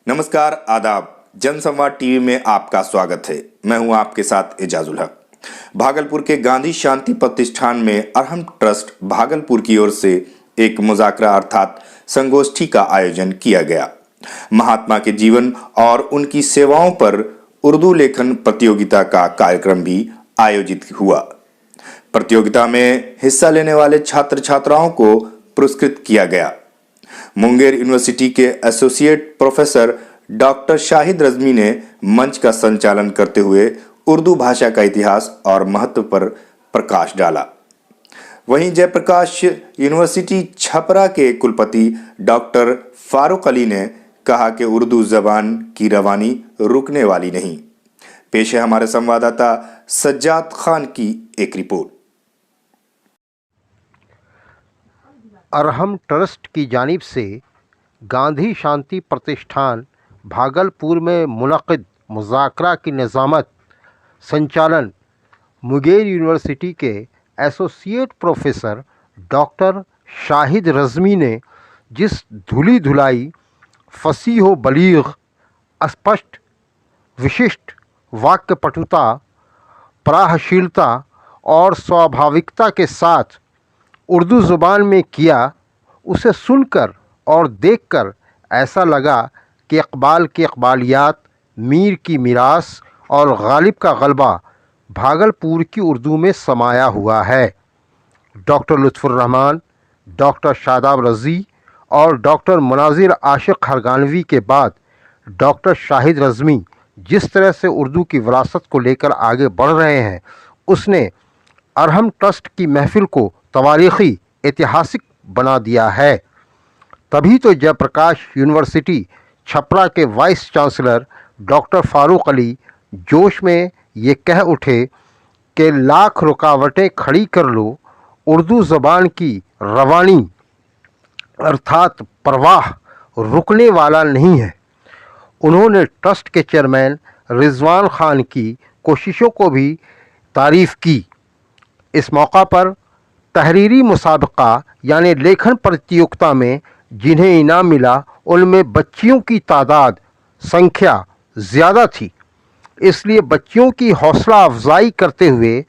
नमस्कार, आदाब। जनसंवाद टीवी में आपका स्वागत है। मैं हूं आपके साथ एजाजुल हक। भागलपुर के गांधी शांति प्रतिष्ठान में अरहम ट्रस्ट भागलपुर की ओर से एक मुज़ाकरा अर्थात संगोष्ठी का आयोजन किया गया। महात्मा के जीवन और उनकी सेवाओं पर उर्दू लेखन प्रतियोगिता का कार्यक्रम भी आयोजित हुआ। प्रतियोगिता में हिस्सा लेने वाले छात्र छात्राओं को पुरस्कृत किया गया। मुंगेर यूनिवर्सिटी के एसोसिएट प्रोफेसर डॉक्टर शाहिद रज़मी ने मंच का संचालन करते हुए उर्दू भाषा का इतिहास और महत्व पर प्रकाश डाला। वहीं जयप्रकाश यूनिवर्सिटी छपरा के कुलपति डॉक्टर फारूक अली ने कहा कि उर्दू जबान की रवानी रुकने वाली नहीं। पेश है हमारे संवाददाता सज्जाद खान की एक रिपोर्ट। अरहम ट्रस्ट की जानिब से गांधी शांति प्रतिष्ठान भागलपुर में मुनक़िद मुज़ाकरा की निज़ामत संचालन मुंगेर यूनिवर्सिटी के एसोसिएट प्रोफेसर डॉक्टर शाहिद रज़मी ने जिस धुली धुलाई फसीह बलीग स्पष्ट विशिष्ट वाक्य पटुता प्राहशीलता और स्वाभाविकता के साथ उर्दू ज़ुबान में किया, उसे सुनकर और देखकर ऐसा लगा कि इक़बाल की इक़बालियात, मीर की मीरास और गालिब का गलबा भागलपुर की उर्दू में समाया हुआ है। डॉक्टर लुत्फ़ुर्रहमान, डॉक्टर शादाब रज़ी और डॉक्टर मुनाज़िर आशिक़ हरगानवी के बाद डॉक्टर शाहिद रज़मी जिस तरह से उर्दू की विरासत को लेकर आगे बढ़ रहे हैं, उसने अरहम ट्रस्ट की महफ़िल को तवारीख़ी ऐतिहासिक बना दिया है। तभी तो जयप्रकाश यूनिवर्सिटी छपरा के vice chancellor doctor Farooq Ali जोश में ये कह उठे कि लाख रुकावटें खड़ी कर लो, उर्दू ज़बान की रवानी अर्थात प्रवाह रुकने वाला नहीं है। उन्होंने ट्रस्ट के चेयरमैन रिजवान खान की कोशिशों को भी तारीफ़ की। इस मौका पर तहरीरी मुसाबका यानी लेखन प्रतियोगिता में जिन्हें इनाम मिला, उनमें बच्चियों की तादाद संख्या ज़्यादा थी। इसलिए बच्चियों की हौसला अफजाई करते हुए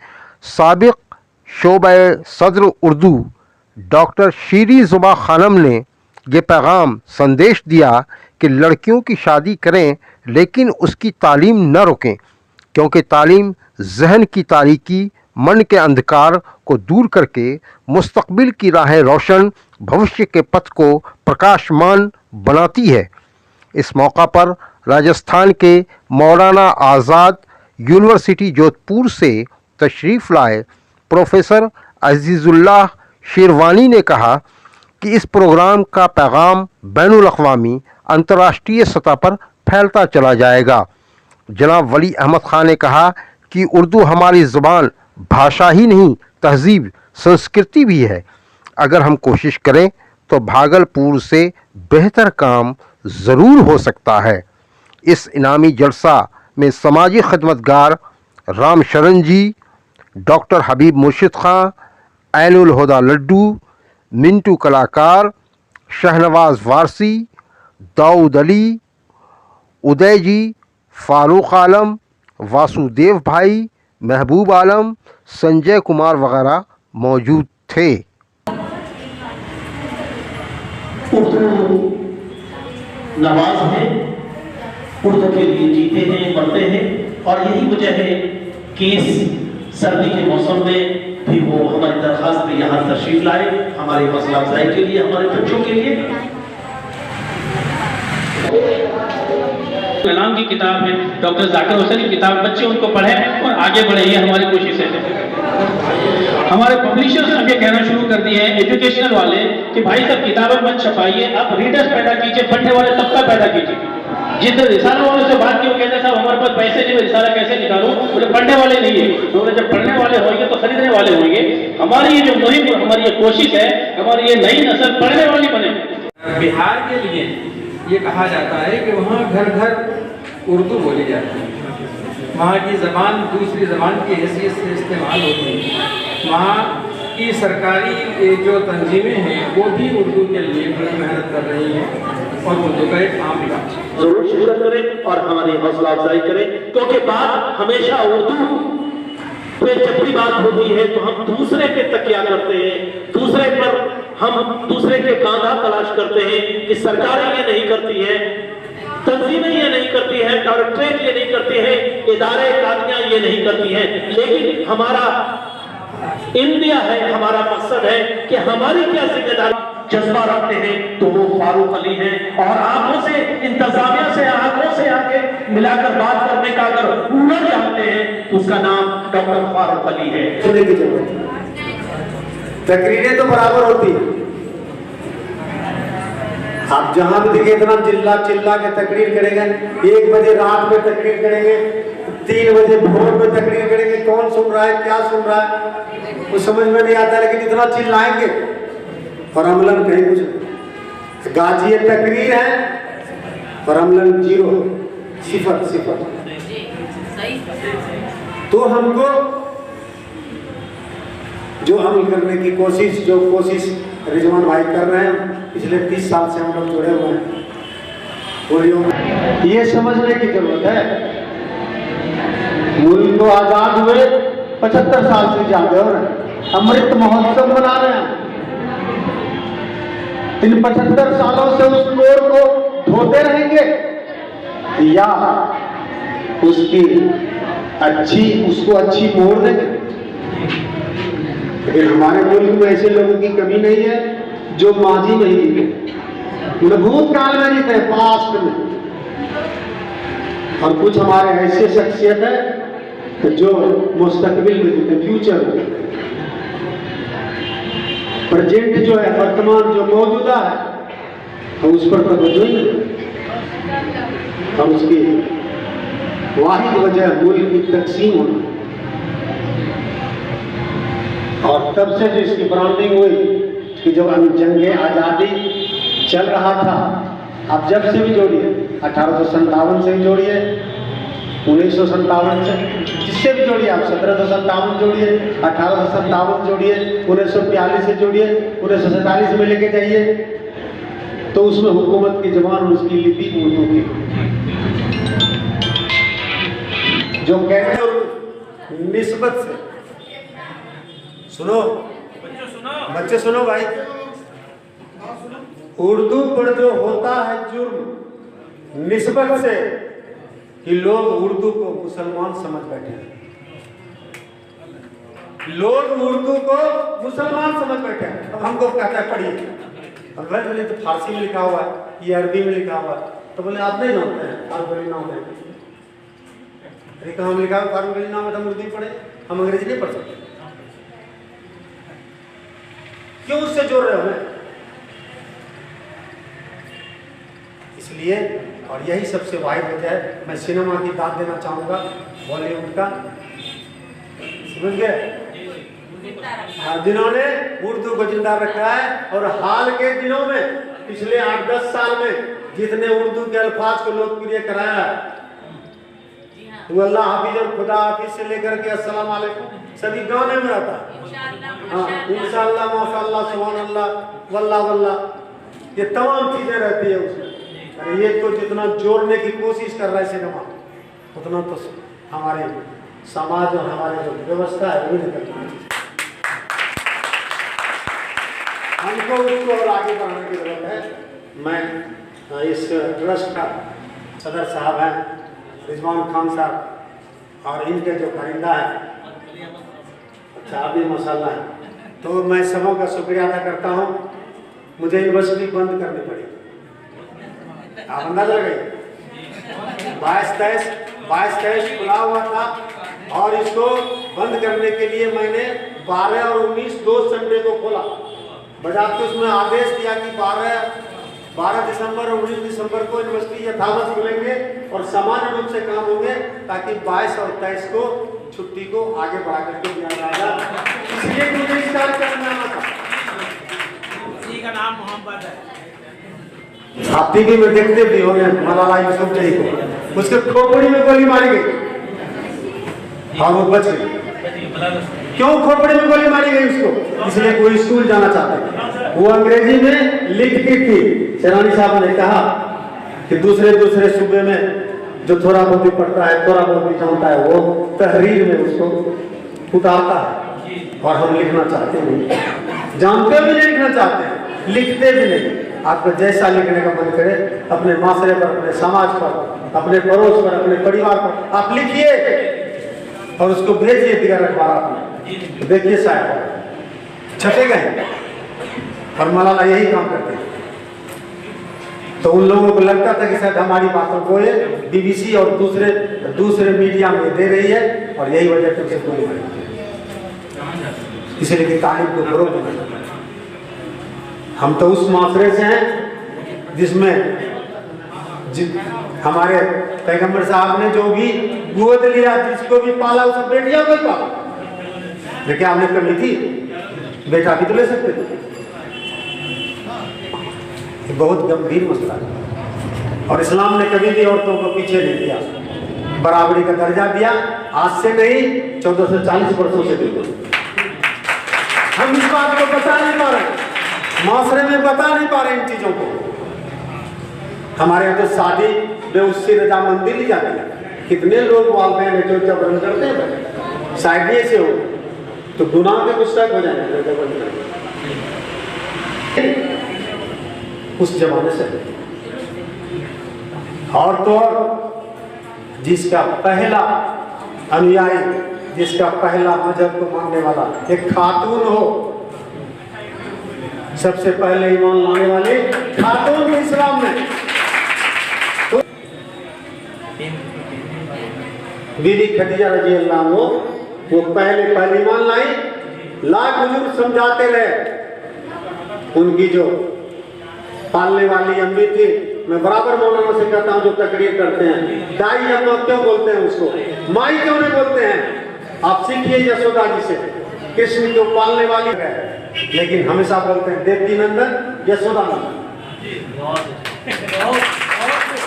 साबिक़ शोबा सदर उर्दू डॉक्टर शीरी ज़ुबा खानम ने ये पैगाम संदेश दिया कि लड़कियों की शादी करें लेकिन उसकी तालीम न रोकें, क्योंकि तालीम जहन की तारीकी, मन के अंधकार को दूर करके मुस्तकबिल की राहें रोशन, भविष्य के पथ को प्रकाशमान बनाती है। इस मौका पर राजस्थान के मौलाना आज़ाद यूनिवर्सिटी जोधपुर से तशरीफ़ लाए प्रोफेसर अज़ीज़ुल्लाह शेरवानी ने कहा कि इस प्रोग्राम का पैगाम बैनुल अक़वामी अंतर्राष्ट्रीय सतह पर फैलता चला जाएगा। जनाब वली अहमद ख़ान ने कहा कि उर्दू हमारी ज़ुबान भाषा ही नहीं, तहज़ीब संस्कृति भी है। अगर हम कोशिश करें तो भागलपुर से बेहतर काम ज़रूर हो सकता है। इस इनामी जलसा में समाजी खिदमतगार राम शरण जी, डॉक्टर हबीब मुर्शिद ख़ां, ऐनुल हुदा लड्डू, मिंटू कलाकार, शहनवाज़ वारसी, दाऊद अली, उदय जी, फारूक आलम, वासुदेव भाई, महबूब आलम, संजय कुमार वगैरह मौजूद थे। उर्दू नवाज है, उर्दू के लिए जीते हैं, मरते हैं, और यही वजह है कि इस सर्दी के मौसम में भी वो हमारी दरखास्त पे यहाँ तशरीफ लाए, हमारी हौसला अफजाई के लिए, हमारे बच्चों के लिए। कलाम की किताब है, डॉक्टर जाकिर हुसैन की किताब, बच्चे उनको पढ़ें और आगे बढ़े, ये हमारी कोशिश है। हमारे पब्लिशर्स ने ये कहना शुरू कर दिए हैं, एजुकेशनल वाले, कि भाई सब किताबें मत छपाइए, आप रीडर्स पैदा कीजिए, पढ़ने वाले तबका पैदा कीजिए। जिन रिसाला वालों से बात की, वो कहते साहब हमारे पास पैसे नहीं, मैं रिसाला कैसे निकालूं, बोले पढ़ने वाले नहीं है। तो जब पढ़ने वाले होंगे तो खरीदने वाले होंगे। हमारी ये जो मुहिम, हमारी ये कोशिश है, हमारी ये नई नस्ल पढ़ने वाली बने। बिहार के लिए ये कहा जाता है कि वहाँ घर घर उर्दू बोली जाती है, वहाँ की ज़बान दूसरी ज़बान की हैसियत से इस्तेमाल होती है। वहाँ की सरकारी जो तंजीमें हैं वो भी उर्दू के लिए बड़ी मेहनत कर रही हैं और उर्दू का एक आम इलाज। करें और हमारी हौसला अफजाई करें, क्योंकि बात हमेशा उर्दू पे जब भी बात होती है तो हम दूसरे पे तकिया करते हैं, दूसरे पर हम दूसरे के कांधा तलाश करते हैं कि सरकारें ये नहीं करती है, तंजीमें ये नहीं करती है, डायरेक्टरेट ये नहीं करती है, इदारे कादियां ये नहीं करती हैं। लेकिन हमारा इंडिया है, हमारा मकसद है कि हमारी क्या जिम्मेदारी जज्बा रखते हैं तो वो फारूक अली हैं। और आंखों से इंतजामिया से आंखों से आके मिलाकर बात करने का अगर हुनर जानते हैं तो उसका नाम डॉक्टर फारूक अली है। सुनने की जरूरत है, तकरीरें तो बराबर होती है। आप जहां भी देखिए इतना चिल्ला चिल्ला के तकरीर करेंगे, 1 बजे रात में तकरीर करेंगे, 3 बजे भोर में तकरीर करेंगे, कौन सुन रहा है क्या सुन रहा है वो समझ में नहीं आता, लेकिन इतना चिल्लाएंगे और अमलन कहीं कुछ नहीं। गाजी तकरीर है और अमलन 0 0 तो हमको जो अमल करने की कोशिश रिजवान भाई कर रहे हैं, पिछले 30 साल से हम लोग जुड़े हुए हैं, ये समझने की जरूरत है। मुल्क को आजाद हुए 75 साल से ज्यादा हो रहे, अमृत महोत्सव मना रहे हैं। इन 75 सालों से उस कोर को धोते रहेंगे या उसको अच्छी मोड़ देंगे। लेकिन हमारे मुल्क में ऐसे लोगों की कमी नहीं है जो माजी में ही जीते, भूतकाल में जीते, पास्ट में। और कुछ हमारे ऐसे शख्सियत है जो मुस्तकबिल में जीते, फ्यूचर में। प्रेजेंट जो है, वर्तमान जो मौजूदा है, तो उस पर तवज्जो ही नहीं। और उसकी वाहिद वजह मुल्क की तकसीम होना। और तब से जो इसकी ब्रांडिंग हुई कि जब हम जंगे आज़ादी चल रहा था, आप जब से भी जोड़िए, 1857 से भी जोड़िए, 1957 से, जिससे भी जोड़िए आप, 1757 जोड़िए, 1857 जोड़िए, 1942 से जोड़िए, 1947 में लेके जाइए, तो उसमें हुकूमत की जबान और उसकी लिपि उर्दू की, जो कहते हैं निस्बत से। सुनो बच्चे, सुनो भाई, उर्दू पर जो होता है जुर्म निस्बत से कि लोग उर्दू को मुसलमान समझ बैठे हैं, लोग उर्दू को मुसलमान समझ बैठे हैं। अब हमको कहता है पढ़िए, अब बोले तो फारसी में लिखा हुआ है, ये अरबी में लिखा हुआ है, तो बोले आप नहीं जानते हैं फारूक नाम है। अरे कहाँ लिखा है फारूक नाम है, तो हम उर्दू पढ़े, हम अंग्रेजी नहीं पढ़ सकते। क्यों उससे जोड़ रहे हो हमें? इसलिए, और यही सबसे वाहिद वजह है। मैं सिनेमा की दाद देना चाहूंगा, बॉलीवुड का, समझ गए, जिन्होंने उर्दू को जिंदा रखा है। और हाल के दिनों में, पिछले 8-10 साल में जितने उर्दू के अल्फाज को लोकप्रिय कराया है, वो अल्लाह हाफिज और खुदा हाफिज से लेकर के अस्सलाम वालेकुम सभी गाने में रहता है। हाँ, इंशाअल्लाह, माशाअल्लाह, सुभान अल्लाह, वल्लाह वल्लाह, ये तमाम चीजें रहती है उसमें। अरे ये तो जितना जोड़ने की कोशिश कर रहा है सिनेमा, उतना तो हमारे समाज और हमारे जो व्यवस्था है वो नहीं करती। हमको उसको और आगे बढ़ाने की जरूरत है। मैं इस ट्रस्ट का सदर साहब हैं रिजवान खान साहब, और इनके जो कारिंदा है, अच्छा अभी माशाल्लाह है, तो मैं सबों का शुक्रिया अदा करता हूँ। मुझे यूनिवर्सिटी बंद करनी पड़ी, आप अंदाजा लगाइए, 22-23 खुला हुआ था, और इसको बंद करने के लिए मैंने 12 और 19 2 संडे को खोला। बजाते उसमें आदेश दिया कि 12 दिसंबर और 19 दिसंबर को यूनिवर्सिटी यथावत खुलेंगे और सामान्य रूप से काम होंगे, ताकि 22 और 23 को छुट्टी को आगे बढ़ा करके दिया जाएगा। इसलिए मुझे इस कार्य करना था। इसी का नाम मोहम्मद है। आप टीवी में देखते भी होंगे मलाला यूसुफजई को, उसके खोपड़ी में गोली मारी गई और वो बच गई। क्यों खोपड़ी में गोली मारी गई उसको? इसलिए कोई स्कूल जाना चाहते, वो अंग्रेजी में लिख की थी। सेनानी साहब ने कहा कि दूसरे सूबे में जो थोड़ा बहुत भी पढ़ता है, थोड़ा बहुत भी जानता है, वो तहरीर में उसको उतारता है। और हम लिखना चाहते नहीं, जानते भी नहीं लिखना चाहते हैं, लिखते भी नहीं। आपको जैसा लिखने का मन करे, अपने माशरे पर, अपने समाज पर, अपने पड़ोस पर, अपने परिवार पर आप लिखिए और उसको भेजिए दिगर अखबार में, देखिए शायद छपेगा ही। और मलाला यही काम करते हैं। तो उन लोगों को लगता था कि शायद हमारी बातों को ये BBC और दूसरे मीडिया में दे रही है, और यही वजह से उसे गोली मारी, इसलिए कि तालीम को फरोग देना। हम तो उस माशरे से हैं जिसमें हमारे पैगंबर साहब ने जो भी गोद लिया, जिसको भी पाला, उसे बेटिया को पाला। लेकिन आपने कमी थी, बेटा भी तो ले सकते थे। बहुत गंभीर मसला है और इस्लाम ने कभी भी औरतों को पीछे नहीं किया, बराबरी का दर्जा दिया। आज से नहीं, 1440 वर्षों से दिया। हम इस बात को बता नहीं पा रहे, माशरे में बता नहीं पा रहे इन चीजों को। हमारे यहाँ तो शादी बेउसी रजामंदी ली जाती है। कितने लोग वालते हैं जो जबरन करते हैं, शायद से हो तो गुनाह के गुस्सा हो जाएंगे। उस जमाने से और तो जिसका पहला अनुयायी, जिसका पहला मजहब को मानने वाला एक खातून हो, सबसे पहले ईमान लाने वाले खातून इस्लाम में तो बीबी खदीजा रजी अल्लाह अन्हा, वो पहले ईमान लाई। लाख बुजुर्ग समझाते रहे, उनकी जो पालने वाली अम्मी थी, मैं बराबर मौलाना से कहता हूँ जो तकरीर करते हैं, दाई अम्मा क्यों बोलते हैं उसको, माई क्यों नहीं बोलते हैं? आप सीखिए यशोदा जी से, कृष्ण को पालने वाली है, लेकिन हमेशा बोलते हैं देवकी नंदन यशोदा नंदन।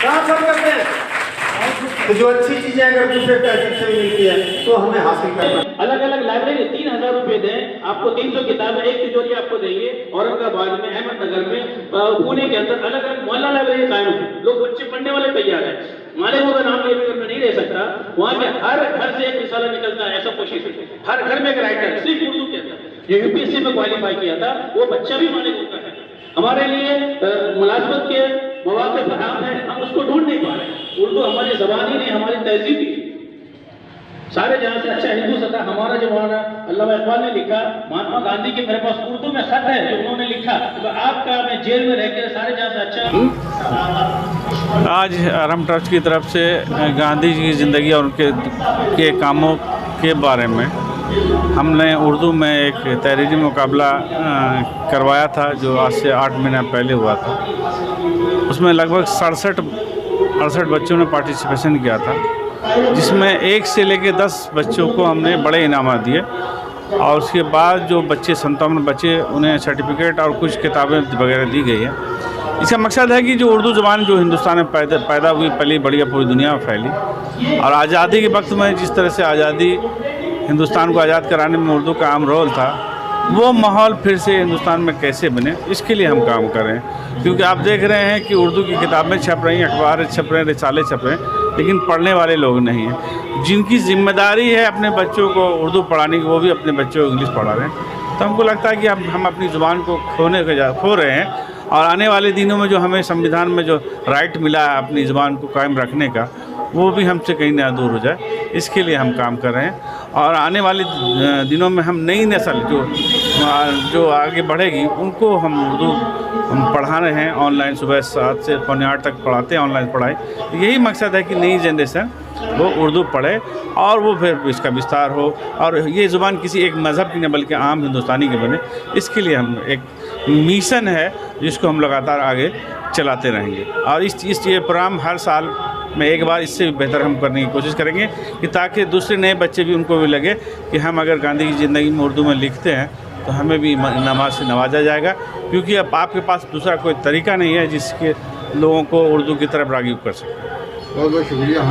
कहाँ सब करते हैं? तो जो अच्छी चीजें अगर दूसरे तहजीब से मिलती है तो हमें हासिल करना। अलग अलग लाइब्रेरी 3000 रुपए दें, आपको 300 किताबें, एक तिजोरी आपको देंगे। औरंगाबाद में, अहमदनगर में, पुणे के अंदर अलग अलग मोहल्ला लाइब्रेरी कायम है, लोग बच्चे पढ़ने वाले तैयार हैं। मालेगांव का नाम लेकर मैं नहीं ले सकता, वहाँ पे हर घर से एक रिसाला निकलता है, ऐसा कोशिश है। हर घर में एक राइटर सिर्फ उर्दू के अंदर, जो UPSC में क्वालिफाई किया था, वो बच्चा भी मालेगांव का है। हमारे लिए मुलाजमत के मौके फराहम है, हम उसको ढूंढ नहीं पा रहे। उर्दू हमारी जबान ही नहीं, हमारी तहजीब ही। सारे जहां से अच्छा हिंदू सता हमारा जो मौलाना अल्लामा इकबाल ने लिखा, महात्मा गांधी के मेरे पास उर्दू में खत है जो उन्होंने लिखा, तो आपका मैं जेल में रहकर सारे जहां से अच्छा। आज अरहम ट्रस्ट की तरफ से गांधी जी की ज़िंदगी और उनके कामों के बारे में हमने उर्दू में एक तहरीरी मुकाबला करवाया था, जो आज से 8 महीना पहले हुआ था। उसमें लगभग 67-68 बच्चों ने पार्टिसिपेशन किया था, जिसमें 1 से लेकर 10 बच्चों को हमने बड़े इनामात दिए। और उसके बाद जो बच्चे 57 बच्चे, उन्हें सर्टिफिकेट और कुछ किताबें वगैरह दी गई हैं। इसका मकसद है कि जो उर्दू ज़बान जो हिंदुस्तान में पैदा हुई, पली बढ़ी, पूरी दुनिया में फैली। और आज़ादी के वक्त में जिस तरह से आज़ादी हिंदुस्तान को आज़ाद कराने में उर्दू का अहम रोल था, वो माहौल फिर से हिंदुस्तान में कैसे बने, इसके लिए हम काम कर रहे हैं। क्योंकि आप देख रहे हैं कि उर्दू की किताबें छप रही हैं, अखबार छप रहे हैं, रिसाले छप रहे हैं, लेकिन पढ़ने वाले लोग नहीं हैं। जिनकी जिम्मेदारी है अपने बच्चों को उर्दू पढ़ाने की, वो भी अपने बच्चों को इंग्लिश पढ़ा रहे हैं। तो हमको लगता है कि अब हम अपनी ज़ुबान को खो रहे हैं, और आने वाले दिनों में जो हमें संविधान में जो राइट मिला है अपनी ज़ुबान को कायम रखने का, वो भी हमसे कहीं ना दूर हो जाए, इसके लिए हम काम कर रहे हैं। और आने वाले दिनों में हम नई नस्ल जो आगे बढ़ेगी, उनको हम उर्दू पढ़ा रहे हैं। ऑनलाइन सुबह 7 से पौने 8 तक पढ़ाते हैं, ऑनलाइन पढ़ाई। यही मकसद है कि नई जनरेशन वो उर्दू पढ़े और वो फिर इसका विस्तार हो, और ये ज़ुबान किसी एक मज़हब की न बल्कि आम हिंदुस्तानी की बने। इसके लिए हम एक मिशन है जिसको हम लगातार आगे चलाते रहेंगे। और ये प्रोग्राम हर साल में एक बार इससे भी बेहतर हम करने की कोशिश करेंगे, कि ताकि दूसरे नए बच्चे भी, उनको भी लगे कि हम अगर गांधी की ज़िंदगी में उर्दू में लिखते हैं तो हमें भी नमाज से नवाजा जाएगा। क्योंकि अब आपके पास दूसरा कोई तरीका नहीं है जिसके लोगों को उर्दू की तरफ राग़िब कर सके। बहुत बहुत शुक्रिया।